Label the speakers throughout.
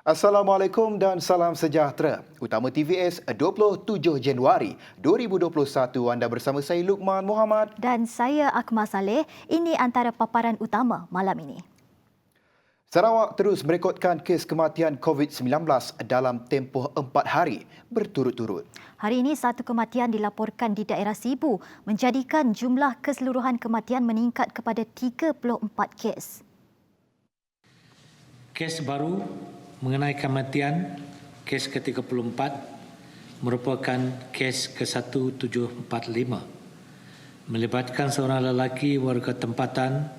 Speaker 1: Assalamualaikum dan salam sejahtera. Utama TVS 27 Januari 2021. Anda bersama saya Luqman Muhammad
Speaker 2: Dan saya Akmal Saleh. Ini antara paparan utama malam ini.
Speaker 1: Sarawak terus merekodkan kes kematian COVID-19 dalam tempoh 4 hari berturut-turut.
Speaker 2: Hari ini satu kematian dilaporkan di daerah Sibu, menjadikan jumlah keseluruhan kematian meningkat kepada 34 kes.
Speaker 3: Kes baru mengenai kematian, kes ke-34 merupakan kes ke-1745. Melibatkan seorang lelaki warga tempatan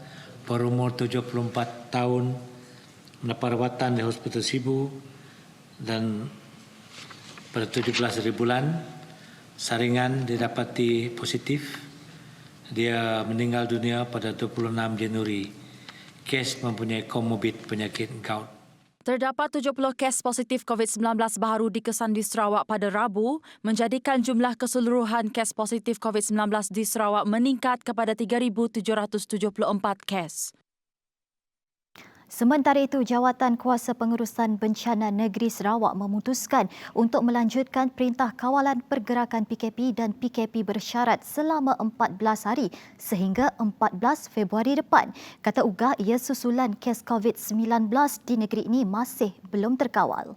Speaker 3: berumur 74 tahun mendapat rawatan di Hospital Sibu dan pada 17 hari bulan saringan didapati positif. Dia meninggal dunia pada 26 Januari. Kes mempunyai komorbid penyakit gout.
Speaker 4: Terdapat 70 kes positif COVID-19 baru dikesan di Sarawak pada Rabu, menjadikan jumlah keseluruhan kes positif COVID-19 di Sarawak meningkat kepada 3,774 kes.
Speaker 2: Sementara itu, Jawatan Kuasa Pengurusan Bencana Negeri Sarawak memutuskan untuk melanjutkan Perintah Kawalan Pergerakan PKP dan PKP bersyarat selama 14 hari sehingga 14 Februari depan. Kata Ugah, ia susulan kes COVID-19 di negeri ini masih belum terkawal.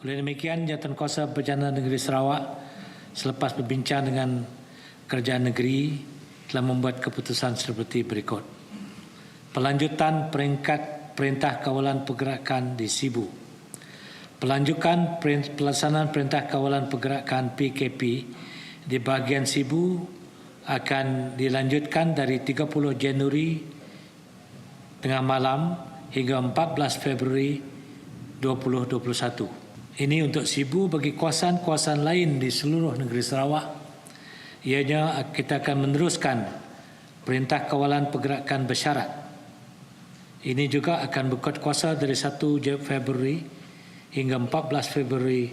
Speaker 3: Oleh demikian, Jawatan Kuasa Bencana Negeri Sarawak selepas berbincang dengan kerajaan negeri telah membuat keputusan seperti berikut. Pelanjutan peringkat Perintah Kawalan Pergerakan di Sibu. Pelaksanaan Perintah Kawalan Pergerakan PKP di bahagian Sibu akan dilanjutkan dari 30 Januari tengah malam hingga 14 Februari 2021. Ini untuk Sibu. Bagi kawasan-kawasan lain di seluruh negeri Sarawak, ianya kita akan meneruskan Perintah Kawalan Pergerakan bersyarat. Ini juga akan berkuat kuasa dari 1 Februari hingga 14 Februari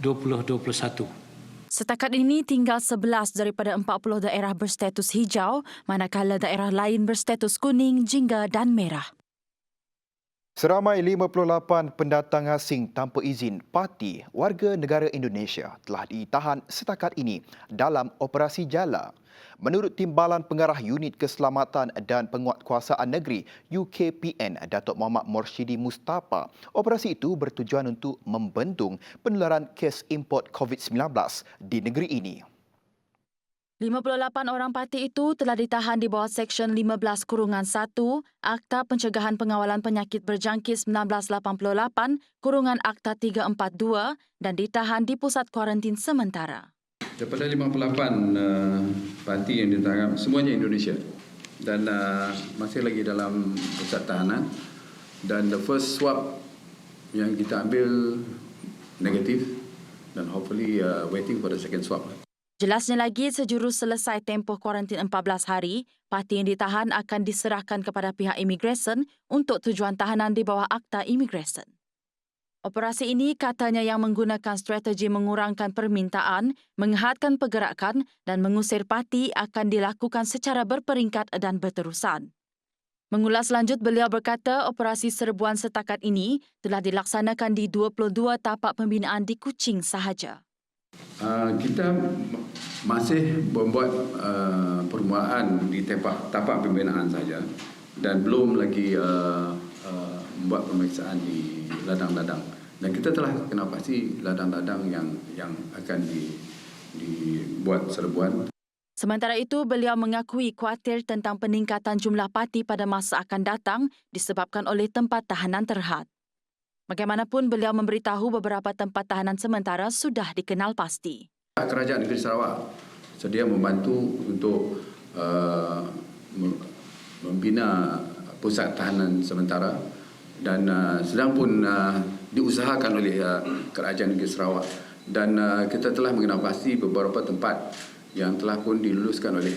Speaker 3: 2021.
Speaker 4: Setakat ini tinggal 11 daripada 40 daerah berstatus hijau, manakala daerah lain berstatus kuning, jingga dan merah.
Speaker 1: Seramai 58 pendatang asing tanpa izin parti warga negara Indonesia telah ditahan setakat ini dalam operasi jala. Menurut Timbalan Pengarah Unit Keselamatan dan Penguatkuasaan Negeri UKPN Datuk Muhammad Morshidi Mustafa, operasi itu bertujuan untuk membendung penularan kes import COVID-19 di negeri ini.
Speaker 4: 58 orang parti itu telah ditahan di bawah Seksyen 15-1 Akta Pencegahan Pengawalan Penyakit Berjangkit 1988 Akta 342 dan ditahan di pusat kuarantin sementara.
Speaker 5: Daripada 58 parti yang ditangkap, semuanya Indonesia dan masih lagi dalam pusat tahanan, dan the first swab yang kita ambil negatif dan hopefully waiting for the second swab.
Speaker 4: Jelasnya lagi, sejurus selesai tempoh kuarantin 14 hari, parti yang ditahan akan diserahkan kepada pihak imigresen untuk tujuan tahanan di bawah Akta Imigresen. Operasi ini katanya yang menggunakan strategi mengurangkan permintaan, menghadkan pergerakan dan mengusir parti akan dilakukan secara berperingkat dan berterusan. Mengulas lanjut, beliau berkata operasi serbuan setakat ini telah dilaksanakan di 22 tapak pembinaan di Kuching sahaja.
Speaker 5: Kita masih membuat permulaan di tapak pembinaan saja dan belum lagi membuat pemeriksaan di ladang-ladang. Dan kita telah kenal pasti ladang-ladang yang akan dibuat serbuan.
Speaker 4: Sementara itu, beliau mengakui khuatir tentang peningkatan jumlah parti pada masa akan datang disebabkan oleh tempat tahanan terhad. Bagaimanapun, beliau memberitahu beberapa tempat tahanan sementara sudah dikenal pasti.
Speaker 5: Kerajaan Negeri Sarawak sedia membantu untuk membina pusat tahanan sementara dan sedang pun diusahakan oleh Kerajaan Negeri Sarawak, dan kita telah mengenal pasti beberapa tempat yang telah pun diluluskan oleh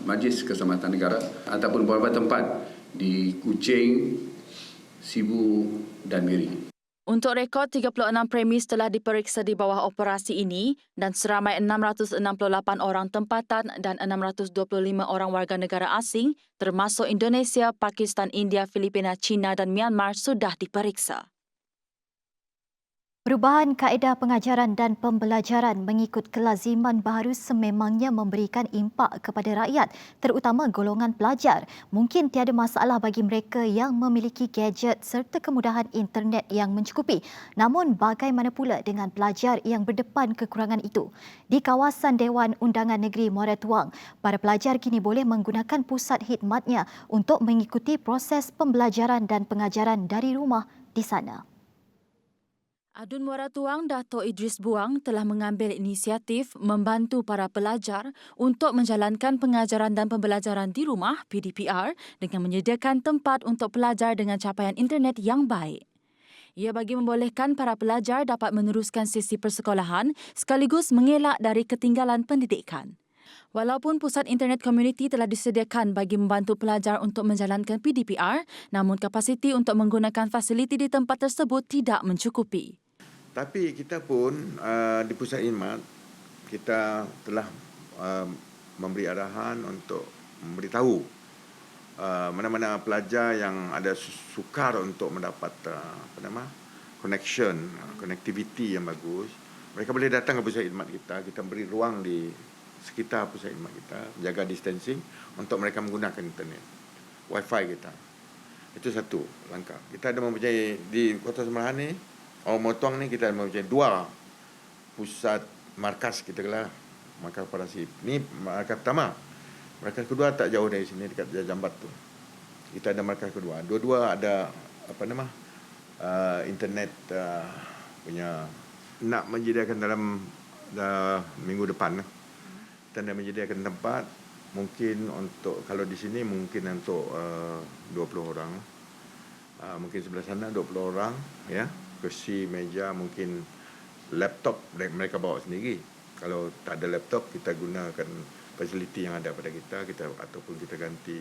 Speaker 5: Majlis Keselamatan Negara ataupun beberapa tempat di Kuching, Sibu dan Miri.
Speaker 4: Untuk rekod, 36 premis telah diperiksa di bawah operasi ini dan seramai 668 orang tempatan dan 625 orang warga negara asing termasuk Indonesia, Pakistan, India, Filipina, China dan Myanmar sudah diperiksa.
Speaker 2: Perubahan kaedah pengajaran dan pembelajaran mengikut kelaziman baharu sememangnya memberikan impak kepada rakyat, terutama golongan pelajar. Mungkin tiada masalah bagi mereka yang memiliki gadget serta kemudahan internet yang mencukupi. Namun bagaimana pula dengan pelajar yang berdepan kekurangan itu? Di kawasan Dewan Undangan Negeri Muara Tuang, para pelajar kini boleh menggunakan pusat khidmatnya untuk mengikuti proses pembelajaran dan pengajaran dari rumah di sana.
Speaker 4: Adun Muara Tuang Dato' Idris Buang telah mengambil inisiatif membantu para pelajar untuk menjalankan pengajaran dan pembelajaran di rumah PDPR dengan menyediakan tempat untuk pelajar dengan capaian internet yang baik. Ia bagi membolehkan para pelajar dapat meneruskan sesi persekolahan sekaligus mengelak dari ketinggalan pendidikan. Walaupun pusat internet komuniti telah disediakan bagi membantu pelajar untuk menjalankan PDPR, namun kapasiti untuk menggunakan fasiliti di tempat tersebut tidak mencukupi.
Speaker 6: Tapi kita pun di pusat khidmat kita telah memberi arahan untuk memberitahu mana-mana pelajar yang ada sukar untuk mendapat connectivity yang bagus, mereka boleh datang ke pusat khidmat kita. Kita beri ruang di sekitar pusat khidmat kita, jaga distancing untuk mereka menggunakan internet, wifi kita. Itu satu langkah. Kita ada mempunyai di Kota Semerahan ni, Motuang ni kita mempunyai 2 pusat markas kita lah. Markas operasi. Ni markas pertama. Markas kedua tak jauh dari sini dekat Jambat tu. Kita ada markas kedua. Dua-dua ada internet punya nak menyediakan dalam minggu depan. Kita nak menyediakan tempat mungkin untuk kalau di sini mungkin untuk 20 orang. Mungkin sebelah sana 20 orang ya. Kursi, meja, mungkin laptop mereka bawa sendiri. Kalau tak ada laptop, kita gunakan fasiliti yang ada pada kita ataupun kita ganti.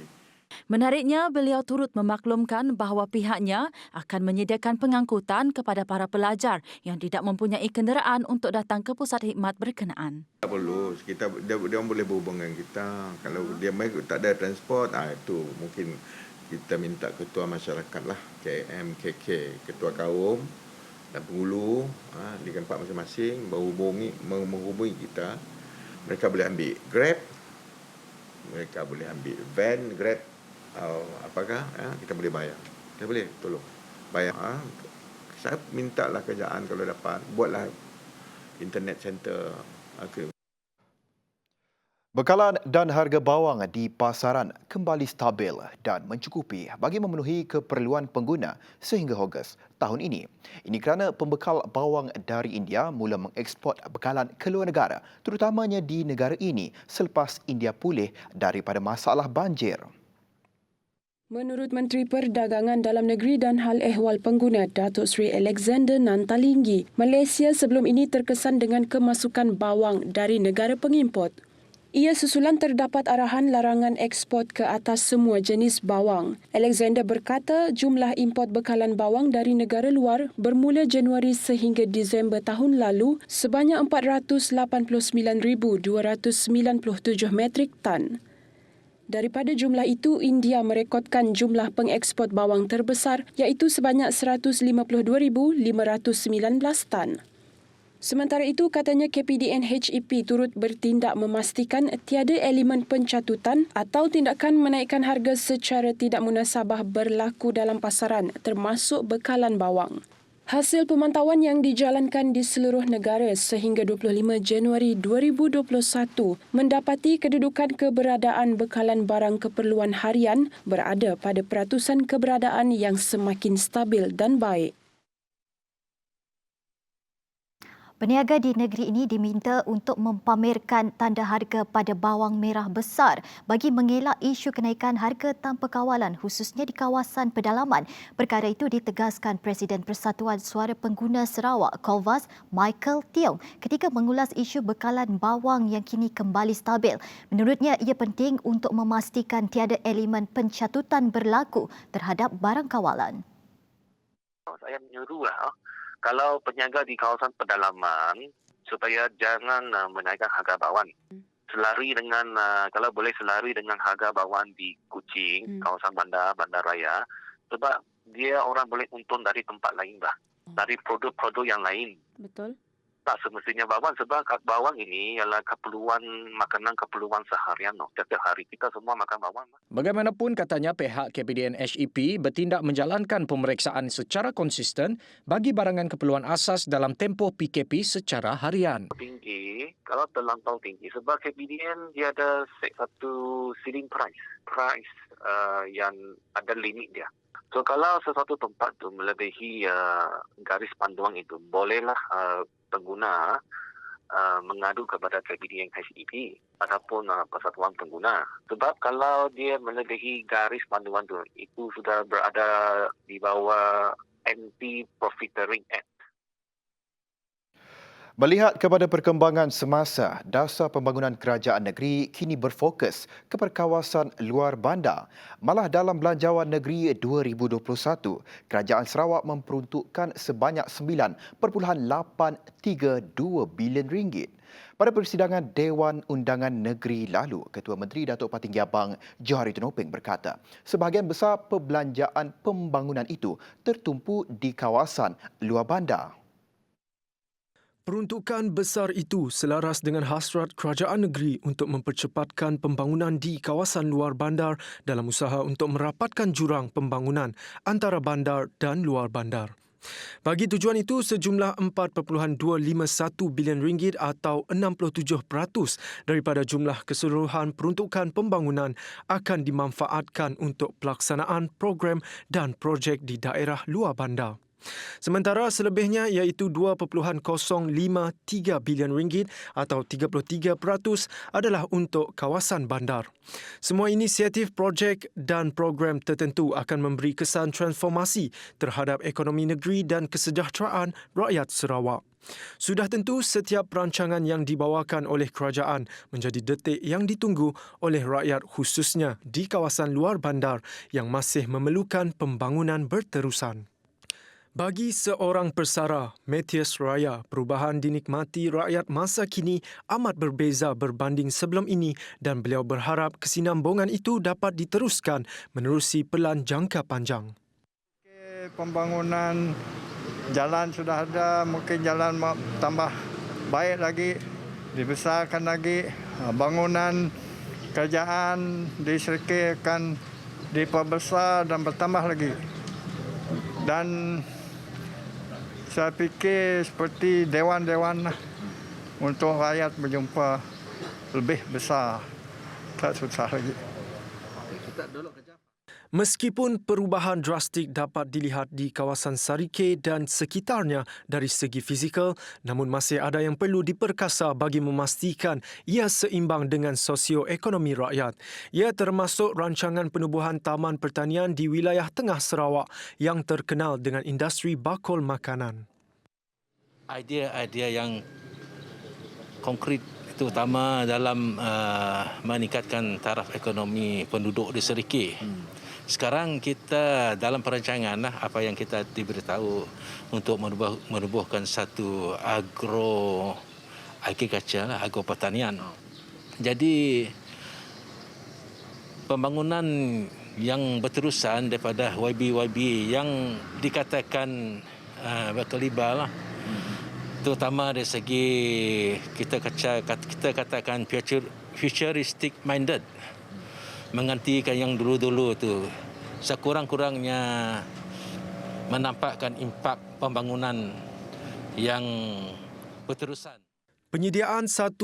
Speaker 4: Menariknya, beliau turut memaklumkan bahawa pihaknya akan menyediakan pengangkutan kepada para pelajar yang tidak mempunyai kenderaan untuk datang ke pusat khidmat berkenaan.
Speaker 6: Tak perlu, dia boleh berhubung dengan kita. Kalau dia tak ada transport, itu mungkin kita minta ketua masyarakat lah, KM, KK, ketua kaum dan penghulu di tempat masing-masing menghubungi kita. Mereka boleh ambil Grab, mereka boleh ambil van, Grab, kita boleh bayar. Kita boleh tolong bayar. Saya mintalah kerjaan kalau dapat, buatlah internet center.
Speaker 1: Bekalan dan harga bawang di pasaran kembali stabil dan mencukupi bagi memenuhi keperluan pengguna sehingga Ogos tahun ini. Ini kerana pembekal bawang dari India mula mengeksport bekalan ke luar negara, terutamanya di negara ini selepas India pulih daripada masalah banjir.
Speaker 7: Menurut Menteri Perdagangan Dalam Negeri dan Hal Ehwal Pengguna Datuk Seri Alexander Nantalinggi, Malaysia sebelum ini terkesan dengan kemasukan bawang dari negara pengimport. Ia susulan terdapat arahan larangan ekspor ke atas semua jenis bawang. Alexander berkata jumlah import bekalan bawang dari negara luar bermula Januari sehingga Disember tahun lalu sebanyak 489,297 metrik tan. Daripada jumlah itu, India merekodkan jumlah pengeksport bawang terbesar iaitu sebanyak 152,519 tan. Sementara itu, katanya KPDN HEP turut bertindak memastikan tiada elemen pencatutan atau tindakan menaikkan harga secara tidak munasabah berlaku dalam pasaran termasuk bekalan bawang. Hasil pemantauan yang dijalankan di seluruh negara sehingga 25 Januari 2021 mendapati kedudukan keberadaan bekalan barang keperluan harian berada pada peratusan keberadaan yang semakin stabil dan baik.
Speaker 2: Peniaga di negeri ini diminta untuk mempamerkan tanda harga pada bawang merah besar bagi mengelak isu kenaikan harga tanpa kawalan khususnya di kawasan pedalaman. Perkara itu ditegaskan Presiden Persatuan Suara Pengguna Sarawak, Kolvas, Michael Tiong ketika mengulas isu bekalan bawang yang kini kembali stabil. Menurutnya, ia penting untuk memastikan tiada elemen pencatutan berlaku terhadap barang kawalan.
Speaker 8: Saya menyuruhlah kalau peniaga di kawasan pedalaman supaya jangan menaikkan harga bawang. Selari dengan kalau boleh selari dengan harga bawang di Kuching, kawasan bandar raya, sebab dia orang boleh untung dari tempat lain lah. dari produk-produk yang lain.
Speaker 7: Betul.
Speaker 8: Tak semestinya bawang sebab bawang ini ialah keperluan makanan, keperluan seharian. Setiap hari kita semua makan bawang.
Speaker 9: Bagaimanapun katanya pihak KPDN HEP bertindak menjalankan pemeriksaan secara konsisten bagi barangan keperluan asas dalam tempoh PKP secara harian.
Speaker 8: Tinggi, kalau terlampau tinggi. Sebab KPDN dia ada satu ceiling price yang ada limit dia. So kalau sesuatu tempat tu melebihi garis panduan itu, bolehlah pengguna mengadu kepada KPDN HEP ataupun persatuan pengguna. Sebab kalau dia melebihi garis panduan itu sudah berada di bawah Anti-Profiteering Act.
Speaker 1: Melihat kepada perkembangan semasa, Dasar Pembangunan Kerajaan Negeri kini berfokus ke kawasan luar bandar. Malah dalam Belanjawan Negeri 2021, Kerajaan Sarawak memperuntukkan sebanyak 9.832 bilion ringgit. Pada persidangan Dewan Undangan Negeri lalu, Ketua Menteri Datuk Patinggi Abang Johari Tunopeng berkata, sebahagian besar perbelanjaan pembangunan itu tertumpu di kawasan luar bandar.
Speaker 10: Peruntukan besar itu selaras dengan hasrat kerajaan negeri untuk mempercepatkan pembangunan di kawasan luar bandar dalam usaha untuk merapatkan jurang pembangunan antara bandar dan luar bandar. Bagi tujuan itu, sejumlah 4.251 bilion ringgit atau 67% daripada jumlah keseluruhan peruntukan pembangunan akan dimanfaatkan untuk pelaksanaan program dan projek di daerah luar bandar. Sementara selebihnya iaitu 2.053 bilion ringgit atau 33% adalah untuk kawasan bandar. Semua inisiatif projek dan program tertentu akan memberi kesan transformasi terhadap ekonomi negeri dan kesejahteraan rakyat Sarawak. Sudah tentu setiap perancangan yang dibawakan oleh kerajaan menjadi detik yang ditunggu oleh rakyat khususnya di kawasan luar bandar yang masih memerlukan pembangunan berterusan. Bagi seorang persara, Matthias Raya, perubahan dinikmati rakyat masa kini amat berbeza berbanding sebelum ini dan beliau berharap kesinambungan itu dapat diteruskan menerusi pelan jangka panjang.
Speaker 11: Pembangunan jalan sudah ada, mungkin jalan tambah baik lagi, dibesarkan lagi. Bangunan kerajaan di Serikei akan diperbesar dan bertambah lagi. Dan saya fikir seperti dewan-dewan untuk rakyat berjumpa lebih besar. Tak susah lagi.
Speaker 10: Meskipun perubahan drastik dapat dilihat di kawasan Serikei dan sekitarnya dari segi fizikal, namun masih ada yang perlu diperkasa bagi memastikan ia seimbang dengan sosioekonomi rakyat. Ia termasuk rancangan penubuhan taman pertanian di wilayah tengah Sarawak yang terkenal dengan industri bakul makanan.
Speaker 12: Idea-idea yang konkret terutama dalam meningkatkan taraf ekonomi penduduk di Serikei. Sekarang kita dalam perancangan apa yang kita diberitahu untuk menubuhkan satu agriculture, agro pertanian. Jadi pembangunan yang berterusan daripada YB yang dikatakan berkelibar terutama dari segi kita katakan futuristic minded, menggantikan yang dulu-dulu tu, sekurang-kurangnya menampakkan impak pembangunan yang berterusan.
Speaker 10: Penyediaan 1.1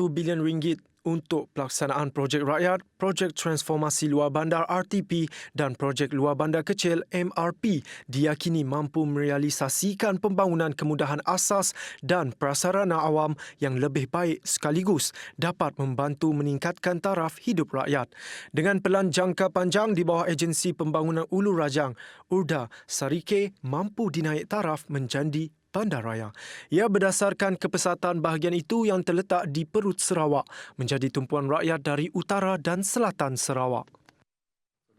Speaker 10: bilion ringgit untuk pelaksanaan projek rakyat, projek transformasi luar bandar RTP dan projek luar bandar kecil MRP diyakini mampu merealisasikan pembangunan kemudahan asas dan prasarana awam yang lebih baik sekaligus dapat membantu meningkatkan taraf hidup rakyat. Dengan pelan jangka panjang di bawah Agensi Pembangunan Ulu Rajang, URDA, Serikei mampu dinaik taraf menjadi bandaraya. Ia berdasarkan kepesatan bahagian itu yang terletak di perut Sarawak menjadi tumpuan rakyat dari utara dan selatan Sarawak.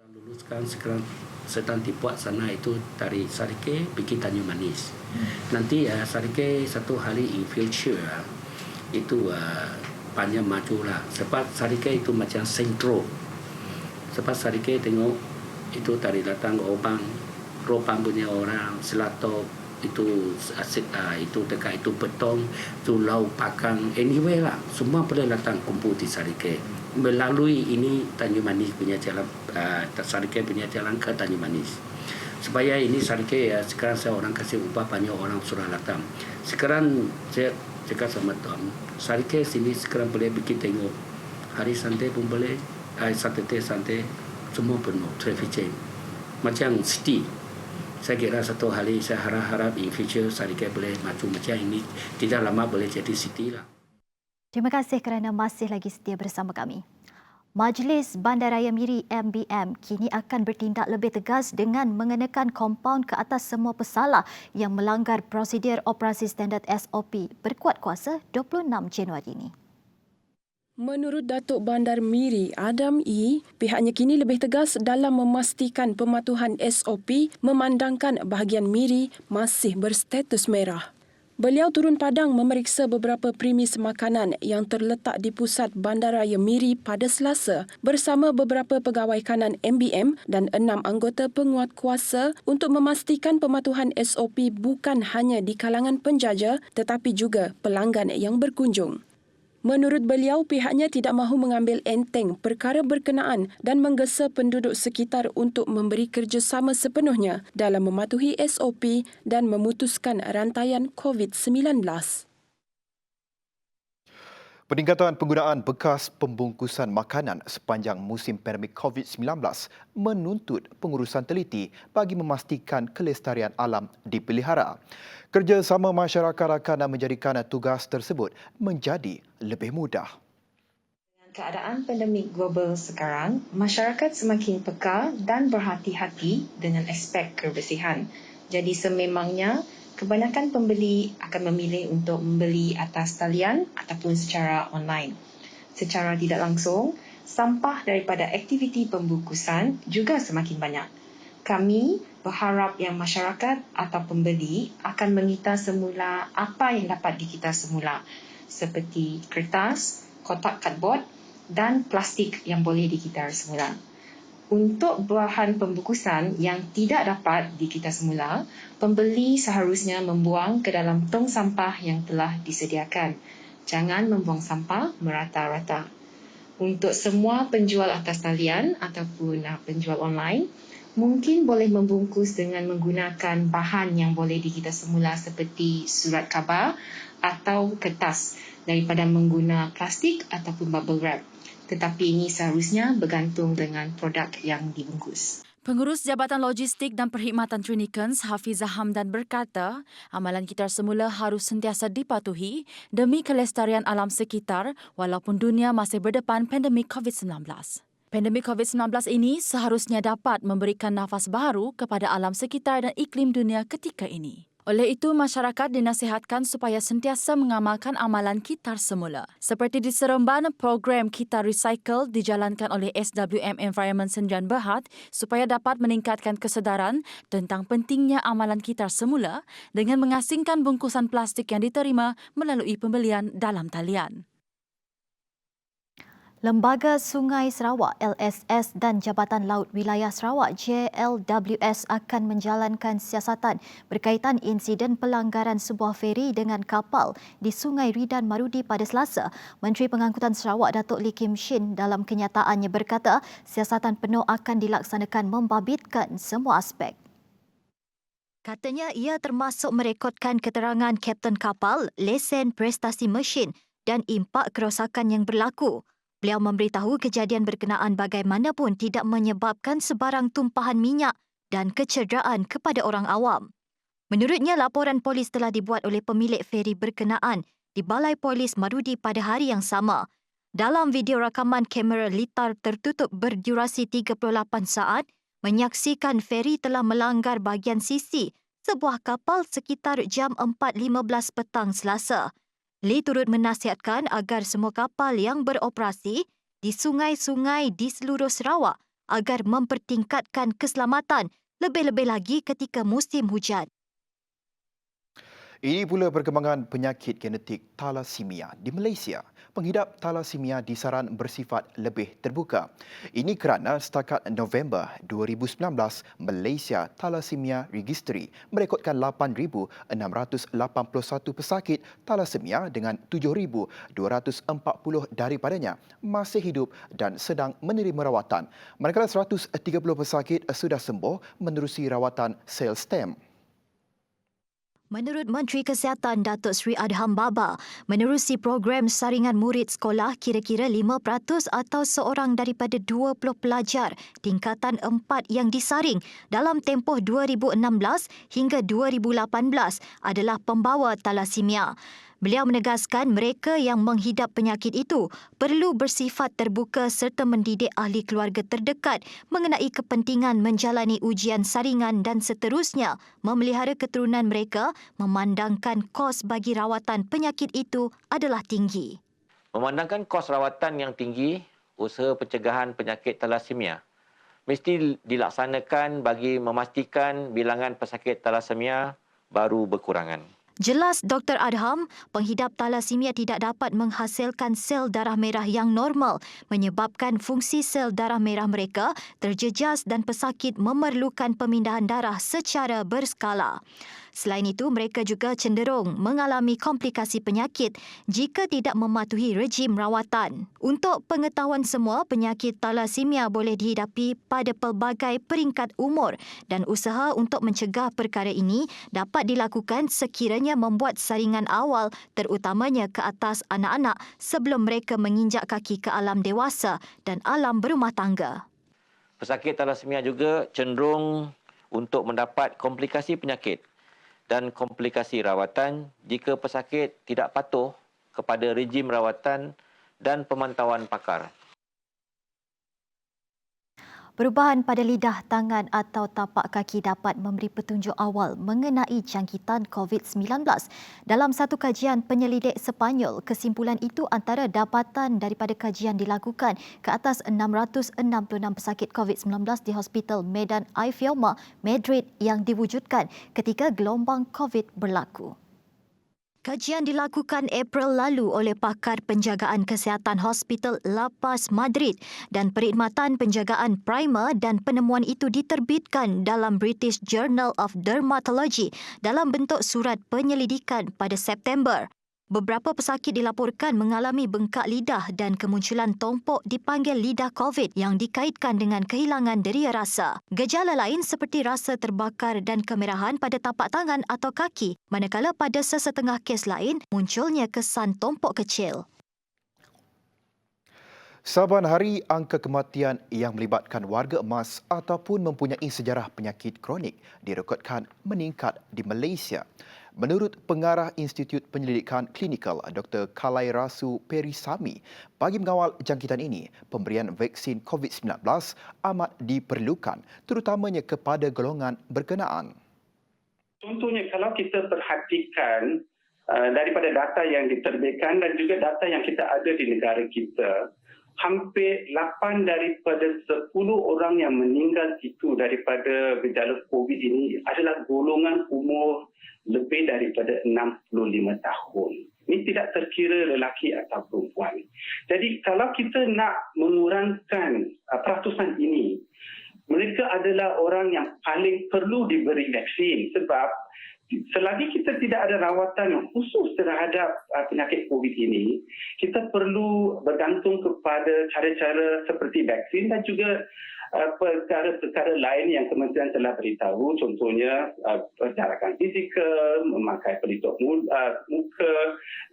Speaker 13: Dulu sekarang sedang dibuat sana itu dari Serikei pergi Tanjung Manis. Nanti Serikei satu hari in future itu panjang majulah. Sebab Serikei itu macam sentro. Sebab Serikei tengok itu dari datang Ropang punya orang, Selatok, itu itu dekat itu Betong, itu Lau Pakang, anyway lah, semua boleh datang kumpul di Sarike melalui ini Tanjung Manis punya jalan, Sarike punya jalan ke Tanjung Manis. Supaya ini Sarike ya, sekarang saya orang kasih upah, banyak orang sudah datang. Sekarang saya cakap sama tuan, Sarike sini sekarang boleh bikin tengok hari Sunday pun boleh, Saturday semua penuh traffic jam macam city. Saya kira satu hari saya harap in future Sarike boleh maju macam ini, tidak lama boleh jadi city lah.
Speaker 2: Terima kasih kerana masih lagi setia bersama kami. Majlis Bandaraya Miri MBM kini akan bertindak lebih tegas dengan mengenakan kompaun ke atas semua pesalah yang melanggar prosedur operasi standard SOP berkuat kuasa 26 Januari ini.
Speaker 7: Menurut Datuk Bandar Miri Adam E, pihaknya kini lebih tegas dalam memastikan pematuhan SOP memandangkan bahagian Miri masih berstatus merah. Beliau turun padang memeriksa beberapa premis makanan yang terletak di pusat Bandaraya Miri pada Selasa bersama beberapa pegawai kanan MBM dan 6 anggota penguat kuasa untuk memastikan pematuhan SOP bukan hanya di kalangan penjaja tetapi juga pelanggan yang berkunjung. Menurut beliau, pihaknya tidak mahu mengambil enteng perkara berkenaan dan menggesa penduduk sekitar untuk memberi kerjasama sepenuhnya dalam mematuhi SOP dan memutuskan rantaian COVID-19.
Speaker 1: Peningkatan penggunaan bekas pembungkusan makanan sepanjang musim pandemik COVID-19 menuntut pengurusan teliti bagi memastikan kelestarian alam dipelihara. Kerjasama masyarakat akan menjadikan tugas tersebut menjadi lebih mudah.
Speaker 14: Dengan keadaan pandemik global sekarang, masyarakat semakin peka dan berhati-hati dengan aspek kebersihan. Jadi sememangnya, kebanyakan pembeli akan memilih untuk membeli atas talian ataupun secara online. Secara tidak langsung, sampah daripada aktiviti pembungkusan juga semakin banyak. Kami berharap yang masyarakat atau pembeli akan mengita semula apa yang dapat dikita semula, seperti kertas, kotak cardboard dan plastik yang boleh dikita semula. Untuk bahan pembungkusan yang tidak dapat dikita semula, pembeli seharusnya membuang ke dalam tong sampah yang telah disediakan. Jangan membuang sampah merata-rata. Untuk semua penjual atas talian ataupun penjual online, mungkin boleh membungkus dengan menggunakan bahan yang boleh dikita semula seperti surat khabar atau kertas daripada menggunakan plastik ataupun bubble wrap. Tetapi ini seharusnya bergantung dengan produk yang dibungkus.
Speaker 4: Pengurus Jabatan Logistik dan Perkhidmatan Trinikens, Hafizah Hamdan berkata, amalan kita semula harus sentiasa dipatuhi demi kelestarian alam sekitar walaupun dunia masih berdepan pandemik COVID-19. Pandemik COVID-19 ini seharusnya dapat memberikan nafas baru kepada alam sekitar dan iklim dunia ketika ini. Oleh itu, masyarakat dinasihatkan supaya sentiasa mengamalkan amalan Kitar Semula. Seperti di Seremban, program Kitar Recycle dijalankan oleh SWM Environment Sendirian Berhad supaya dapat meningkatkan kesedaran tentang pentingnya amalan Kitar Semula dengan mengasingkan bungkusan plastik yang diterima melalui pembelian dalam talian.
Speaker 2: Lembaga Sungai Sarawak LSS dan Jabatan Laut Wilayah Sarawak JLWS akan menjalankan siasatan berkaitan insiden pelanggaran sebuah feri dengan kapal di Sungai Ridan Marudi pada Selasa. Menteri Pengangkutan Sarawak Datuk Lee Kim Shin dalam kenyataannya berkata siasatan penuh akan dilaksanakan membabitkan semua aspek. Katanya ia termasuk merekodkan keterangan kapten kapal, lesen prestasi mesin dan impak kerosakan yang berlaku. Beliau memberitahu kejadian berkenaan bagaimanapun tidak menyebabkan sebarang tumpahan minyak dan kecederaan kepada orang awam. Menurutnya, laporan polis telah dibuat oleh pemilik feri berkenaan di Balai Polis Marudi pada hari yang sama. Dalam video rakaman kamera litar tertutup berdurasi 38 saat, menyaksikan feri telah melanggar bahagian sisi sebuah kapal sekitar jam 4.15 petang Selasa. Lee turut menasihatkan agar semua kapal yang beroperasi di sungai-sungai di seluruh Sarawak agar mempertingkatkan keselamatan lebih-lebih lagi ketika musim hujan.
Speaker 1: Ini pula perkembangan penyakit genetik thalassemia di Malaysia. Pengidap thalassemia disaran bersifat lebih terbuka. Ini kerana setakat November 2019, Malaysia Thalassemia Registry merekodkan 8,681 pesakit thalassemia dengan 7,240 daripadanya masih hidup dan sedang menerima rawatan. Manakala 130 pesakit sudah sembuh menerusi rawatan sel stem.
Speaker 2: Menurut Menteri Kesihatan Datuk Seri Adham Baba, menerusi program saringan murid sekolah, kira-kira 5% atau seorang daripada 20 pelajar tingkatan 4 yang disaring dalam tempoh 2016 hingga 2018 adalah pembawa thalassemia. Beliau menegaskan mereka yang menghidap penyakit itu perlu bersifat terbuka serta mendidik ahli keluarga terdekat mengenai kepentingan menjalani ujian saringan dan seterusnya memelihara keturunan mereka memandangkan kos bagi rawatan penyakit itu adalah tinggi.
Speaker 15: Memandangkan kos rawatan yang tinggi, usaha pencegahan penyakit thalassemia mesti dilaksanakan bagi memastikan bilangan pesakit thalassemia baru berkurangan.
Speaker 2: Jelas Dr. Adham, penghidap thalassemia tidak dapat menghasilkan sel darah merah yang normal menyebabkan fungsi sel darah merah mereka terjejas dan pesakit memerlukan pemindahan darah secara berskala. Selain itu, mereka juga cenderung mengalami komplikasi penyakit jika tidak mematuhi rejim rawatan. Untuk pengetahuan semua, penyakit thalassemia boleh dihidapi pada pelbagai peringkat umur dan usaha untuk mencegah perkara ini dapat dilakukan sekiranya membuat saringan awal terutamanya ke atas anak-anak sebelum mereka menginjak kaki ke alam dewasa dan alam berumah tangga.
Speaker 15: Pesakit thalassemia juga cenderung untuk mendapat komplikasi penyakit dan komplikasi rawatan jika pesakit tidak patuh kepada rejim rawatan dan pemantauan pakar.
Speaker 2: Perubahan pada lidah, tangan atau tapak kaki dapat memberi petunjuk awal mengenai jangkitan COVID-19. Dalam satu kajian penyelidik Sepanyol, kesimpulan itu antara dapatan daripada kajian dilakukan ke atas 666 pesakit COVID-19 di Hospital Medan Ifioma, Madrid yang diwujudkan ketika gelombang COVID berlaku. Kajian dilakukan April lalu oleh pakar penjagaan kesihatan Hospital La Paz Madrid dan perkhidmatan penjagaan primer dan penemuan itu diterbitkan dalam British Journal of Dermatology dalam bentuk surat penyelidikan pada September. Beberapa pesakit dilaporkan mengalami bengkak lidah dan kemunculan tompok dipanggil lidah COVID yang dikaitkan dengan kehilangan deria rasa. Gejala lain seperti rasa terbakar dan kemerahan pada tapak tangan atau kaki, manakala pada sesetengah kes lain munculnya kesan tompok kecil.
Speaker 1: Saban hari, angka kematian yang melibatkan warga emas ataupun mempunyai sejarah penyakit kronik direkodkan meningkat di Malaysia. Menurut Pengarah Institut Penyelidikan Klinikal Dr. Kalai Rasu Perisami, bagi mengawal jangkitan ini, pemberian vaksin COVID-19 amat diperlukan, terutamanya kepada golongan berkenaan.
Speaker 16: Contohnya, kalau kita perhatikan daripada data yang diterbitkan dan juga data yang kita ada di negara kita, hampir 8 daripada 10 orang yang meninggal itu daripada gejala COVID ini adalah golongan umur lebih daripada 65 tahun. Ini tidak terkira lelaki atau perempuan. Jadi kalau kita nak mengurangkan peratusan ini, mereka adalah orang yang paling perlu diberi vaksin sebab selagi kita tidak ada rawatan yang khusus terhadap penyakit COVID ini, kita perlu bergantung kepada cara-cara seperti vaksin dan juga perkara-perkara lain yang kementerian telah beritahu, contohnya penjarakan fizikal, memakai pelitup muka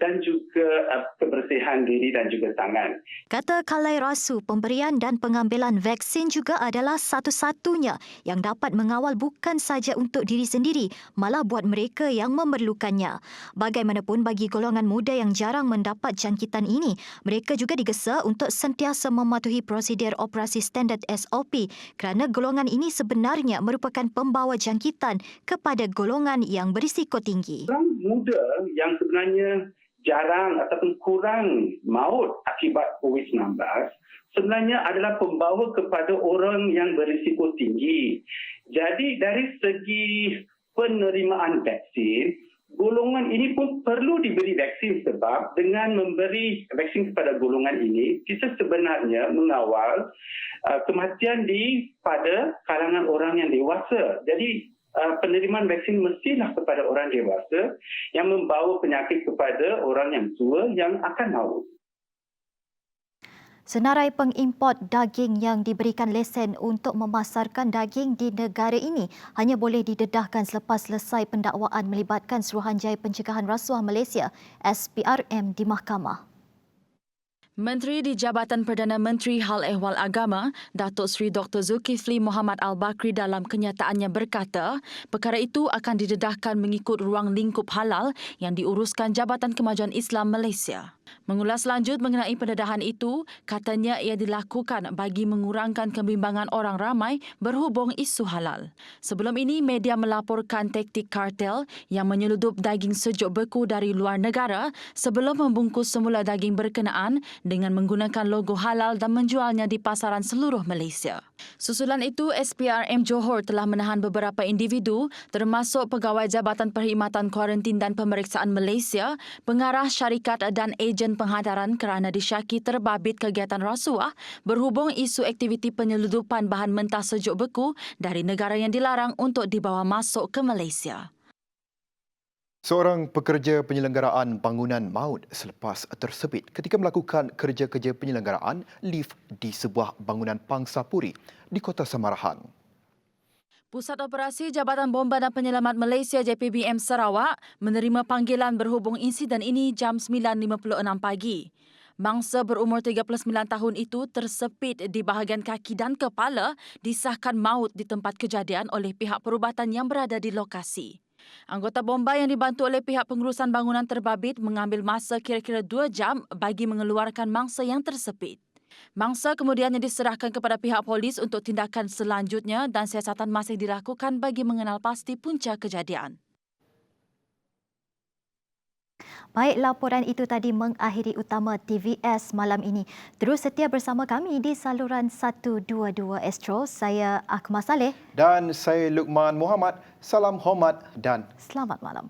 Speaker 16: dan juga kebersihan diri dan juga tangan.
Speaker 2: Kata Kalai Rasu, pemberian dan pengambilan vaksin juga adalah satu-satunya yang dapat mengawal bukan saja untuk diri sendiri, malah buat mereka yang memerlukannya. Bagaimanapun bagi golongan muda yang jarang mendapat jangkitan ini, mereka juga digesa untuk sentiasa mematuhi prosedur operasi standard SOP kerana golongan ini sebenarnya merupakan pembawa jangkitan kepada golongan yang berisiko tinggi.
Speaker 16: Orang muda yang sebenarnya jarang ataupun kurang maut akibat COVID-19 sebenarnya adalah pembawa kepada orang yang berisiko tinggi. Jadi dari segi penerimaan vaksin, golongan ini pun perlu diberi vaksin sebab dengan memberi vaksin kepada golongan ini, kita sebenarnya mengawal kematian pada kalangan orang yang dewasa. Jadi penerimaan vaksin mestilah kepada orang dewasa yang membawa penyakit kepada orang yang tua yang akan maut.
Speaker 2: Senarai pengimport daging yang diberikan lesen untuk memasarkan daging di negara ini hanya boleh didedahkan selepas selesai pendakwaan melibatkan Suruhanjaya Pencegahan Rasuah Malaysia SPRM di mahkamah.
Speaker 4: Menteri di Jabatan Perdana Menteri Hal Ehwal Agama, Datuk Seri Dr. Zulkifli Mohammad Al-Bakri dalam kenyataannya berkata, perkara itu akan didedahkan mengikut ruang lingkup halal yang diuruskan Jabatan Kemajuan Islam Malaysia. Mengulas lanjut mengenai pendedahan itu, katanya ia dilakukan bagi mengurangkan kebimbangan orang ramai berhubung isu halal. Sebelum ini, media melaporkan taktik kartel yang menyeludup daging sejuk beku dari luar negara sebelum membungkus semula daging berkenaan dengan menggunakan logo halal dan menjualnya di pasaran seluruh Malaysia. Susulan itu, SPRM Johor telah menahan beberapa individu termasuk Pegawai Jabatan Perkhidmatan Kuarantin dan Pemeriksaan Malaysia, pengarah syarikat dan ejen penghadaran kerana disyaki terbabit kegiatan rasuah berhubung isu aktiviti penyeludupan bahan mentah sejuk beku dari negara yang dilarang untuk dibawa masuk ke Malaysia.
Speaker 1: Seorang pekerja penyelenggaraan bangunan maut selepas tersepit ketika melakukan kerja-kerja penyelenggaraan lift di sebuah bangunan pangsapuri di Kota Samarahan.
Speaker 4: Pusat Operasi Jabatan Bomba dan Penyelamat Malaysia JPBM Sarawak menerima panggilan berhubung insiden ini jam 9.56 pagi. Mangsa berumur 39 tahun itu tersepit di bahagian kaki dan kepala disahkan maut di tempat kejadian oleh pihak perubatan yang berada di lokasi. Anggota bomba yang dibantu oleh pihak pengurusan bangunan terbabit mengambil masa kira-kira 2 jam bagi mengeluarkan mangsa yang tersepit. Mangsa kemudiannya diserahkan kepada pihak polis untuk tindakan selanjutnya dan siasatan masih dilakukan bagi mengenal pasti punca kejadian.
Speaker 2: Baik, laporan itu tadi mengakhiri utama TVS malam ini. Terus setia bersama kami di saluran 122 Astro. Saya Akmal Saleh.
Speaker 1: Dan saya Luqman Muhammad. Salam hormat dan
Speaker 2: selamat malam.